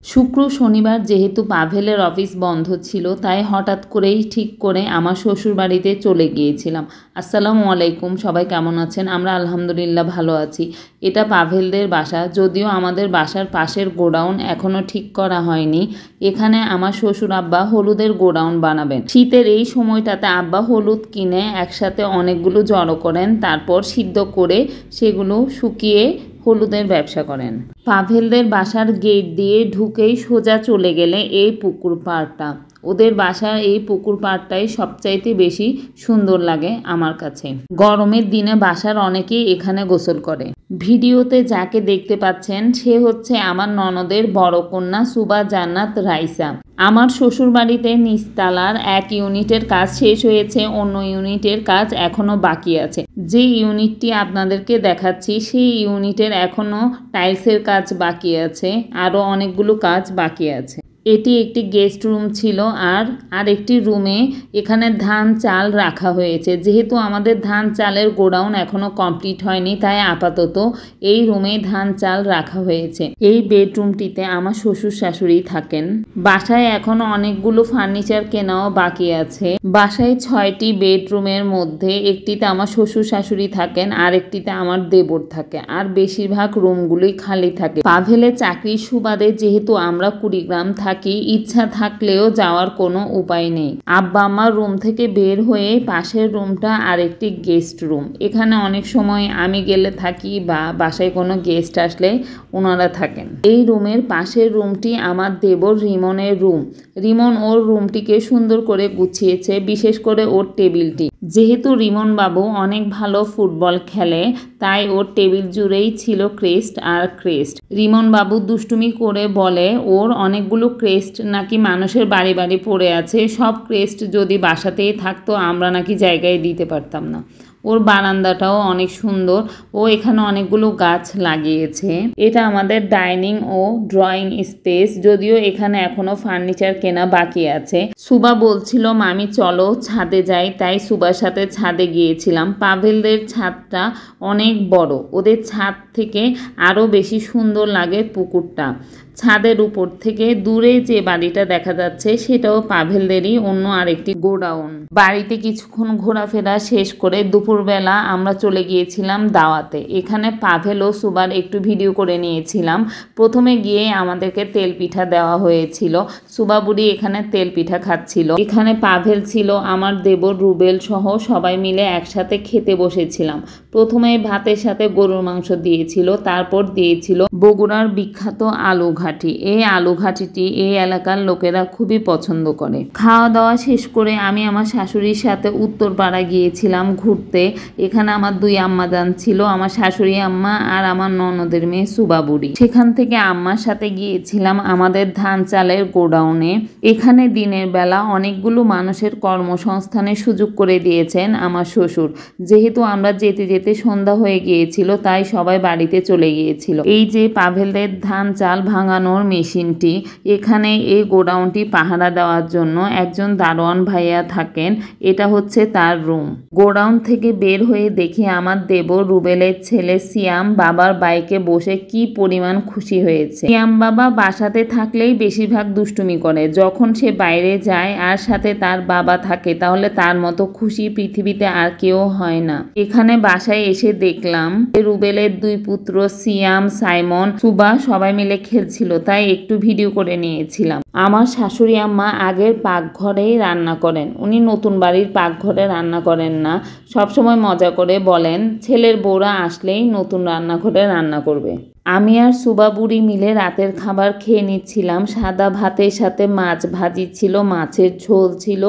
শুক্র শনিবার যেহেতু পাভেলের অফিস বন্ধ ছিল, তাই হঠাৎ করেই ঠিক করে আমার শ্বশুরবাড়িতে চলে গিয়েছিলাম। আসসালামু আলাইকুম, সবাই কেমন আছেন? আমরা আলহামদুলিল্লাহ ভালো আছি। এটা পাভেলদের বাসা, যদিও আমাদের বাসার পাশের গোডাউন এখনও ঠিক করা হয়নি। এখানে আমার শ্বশুর আব্বা হলুদের গোডাউন বানাবেন। শীতের এই সময়টাতে আব্বা হলুদ কিনে একসাথে অনেকগুলো জড়ো করেন, তারপর সিদ্ধ করে সেগুলো শুকিয়ে হলুদের ব্যবসা করেন। পাভেলদের বাসার গেট দিয়ে ঢুকেই সোজা চলে গেলে এই পুকুর পাড়টা। ওদের বাসার এই পুকুর পাড়টাই সবচাইতে বেশি সুন্দর লাগে আমার কাছে। গরমের দিনে বাসার অনেকেই এখানে গোসল করে। ভিডিওতে যাকে দেখতে পাচ্ছেন সে হচ্ছে আমার ননদের বড় কন্যা সুবা জান্নাত রাইসা। আমার শ্বশুরবাড়িতে নিচতলার এক ইউনিটের কাজ শেষ হয়েছে, অন্য ইউনিটের কাজ এখনো বাকি আছে। যে ইউনিটটি আপনাদেরকে দেখাচ্ছি সেই ইউনিটের এখনো টাইলসের কাজ বাকি আছে, আরও অনেকগুলো কাজ বাকি আছে। এটি একটি গেস্ট রুম ছিল, আর একটি রুমে এখানে ধান চাল রাখা হয়েছে। যেহেতু আমাদের ধান চালের গোডাউন এখনো কমপ্লিট হয়নি, তাই আপাতত এই রুমে ধান চাল রাখা হয়েছে। এই বেডরুমটিতে আমার শ্বশুর শাশুড়ি থাকেন। বাসায় এখনো অনেকগুলো ফার্নিচার কেনাও বাকি আছে। বাসায় 6টি বেডরুমের মধ্যে একটিতে আমার শ্বশুর শাশুড়ি থাকেন, আর একটিতে আমার দেবর থাকে, আর বেশিরভাগ রুমগুলোই খালি থাকে। পাভেলে চাকরির সুবাদে যেহেতু আমরা কুড়িগ্রাম থাকি, ইচ্ছা থাকলেও যাওয়ার কোনো উপায় নেই। আব্বা আমার রুম থেকে বের হয়ে পাশের রুমটা আর একটি গেস্ট রুম। এখানে অনেক সময় আমি গেলে থাকি বা বাসায় কোনো গেস্ট আসলে ওনারা থাকেন। এই রুমের পাশের রুমটি আমার দেবর রিমনের রুম। রিমন ওর রুমটিকে সুন্দর করে গুছিয়েছে, বিশেষ করে ওর টেবিলটি। যেহেতু রিমন বাবু অনেক ভালো ফুটবল খেলে, তাই ওর টেবিল জুড়েই ছিল ক্রেস্ট আর ক্রেস্ট। রিমন বাবু দুষ্টুমি করে বলে ওর অনেকগুলো ক্রেস্ট নাকি মানুষের বাড়ি বাড়ি পড়ে আছে, সব ক্রেস্ট যদি বাসাতেই থাকতো আমরা নাকি জায়গায় দিতে পারতাম না। ওর বারান্দাটাও অনেক সুন্দর, ও এখানে অনেকগুলো গাছ লাগিয়েছে। এটা আমাদের ডাইনিং ও ড্রয়িং স্পেস, যদিও এখানে এখনো ফার্নিচার কেনা বাকি আছে। সুবা বলছিল মামি চলো ছাদে যাই, তাই সুবার সাথে ছাদে গিয়েছিলাম। পাভেলদের ছাদটা অনেক বড়, ওদের ছাদ থেকে আরও বেশি সুন্দর লাগে পুকুরটা। ছাদের উপর থেকে দূরে যে বাড়িটা দেখা যাচ্ছে সেটাও পাভেলদেরই অন্য আরেকটি গোডাউন। বাড়িতে কিছুক্ষণ ঘোরাফেরা শেষ করে দুপুরবেলা আমরা চলে গিয়েছিলাম দাওয়াতে। এখানে পাভেল ও সুবার একটু ভিডিও করে নিয়েছিলাম। প্রথমে গিয়ে আমাদেরকে তেল পিঠা দেওয়া হয়েছিল। সুবা বুড়ি এখানে তেল পিঠা খাচ্ছিল। এখানে পাভেল ছিল, আমার দেবর রুবেল সহ সবাই মিলে একসাথে খেতে বসেছিলাম। প্রথমে ভাতের সাথে গরুর মাংস দিয়েছিল, তারপর দিয়েছিল বগুড়ার বিখ্যাত আলু ঘাটি। এই আলু ঘাটিটি এই এলাকার লোকেরা খুবই পছন্দ করে। খাওয়া দাওয়া শেষ করে আমি আমার শাশুড়ির সাথে উত্তরপাড়া গিয়েছিলাম ঘুরতে। এখানে আমার 2 আম্মাজান ছিল, আমার শাশুড়ি আম্মা আর আমার ননদের মেয়ে সুবা বুড়ি। সেখান থেকে আম্মার সাথে গিয়েছিলাম আমাদের ধান চালের গোডাউনে। এখানে দিনের বেলা অনেকগুলো মানুষের কর্মসংস্থানের সুযোগ করে দিয়েছেন আমার শ্বশুর। যেহেতু আমরা যেতে যেতে সন্ধ্যা হয়ে গিয়েছিল, তাই সবাই বাড়িতে চলে গিয়েছিল। এই যে পাভেলদের ধান চাল ভাঙানোর মেশিনটি, এখানে এই গোডাউনটি পাহারা দেওয়ার জন্য একজন দারোয়ান ভাইয়া থাকেন। এটা হচ্ছে তার রুম। গোডাউন থেকে বের হয়ে দেখি আমার দেবর রুবেলের ছেলে সিয়াম বাবার বাইকে বসে কি পরিমাণ খুশি হয়েছে। সিয়াম বাবা বাসাতে থাকলেই বেশিরভাগ দুষ্টুমি করে, যখন সে বাইরে যায় আর সাথে তার বাবা থাকে তাহলে তার মতো খুশি পৃথিবীতে আর কেউ হয় না। এখানে বাসায় এসে দেখলাম রুবেলের 2 পুত্র সিয়াম, সাইমন, সুবা সবাই মিলে খেলছিল, তাই একটু ভিডিও করে নিয়েছিলাম। আমার শাশুড়ি আম্মা আগের পাকঘরেই রান্না করেন। উনি নতুন বাড়ির পাকঘরে রান্না করেন না। সবসময় মজা করে বলেন ছেলের বউরা আসলেই নতুন রান্নাঘরে রান্না করবে। আমি আর সুবা বুড়ি মিলে রাতের খাবার খেয়ে নিচ্ছিলাম। সাদা ভাতের সাথে মাছ ভাজি ছিল, মাছের ঝোল ছিল,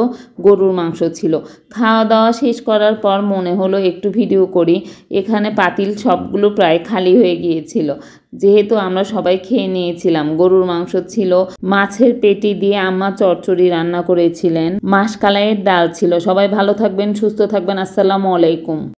গরুর মাংস ছিল। খাওয়া দাওয়া শেষ করার পর মনে হলো একটু ভিডিও করি। এখানে পাতিল সবগুলো প্রায় খালি হয়ে গিয়েছিল, যেহেতু আমরা সবাই খেয়ে নিয়েছিলাম। গরুর মাংস ছিল, মাছের পেটি দিয়ে আম্মা চচ্চড়ি রান্না করেছিলেন, মাসকালাইয়ের ডাল ছিল। সবাই ভালো থাকবেন, সুস্থ থাকবেন। আসসালামু আলাইকুম।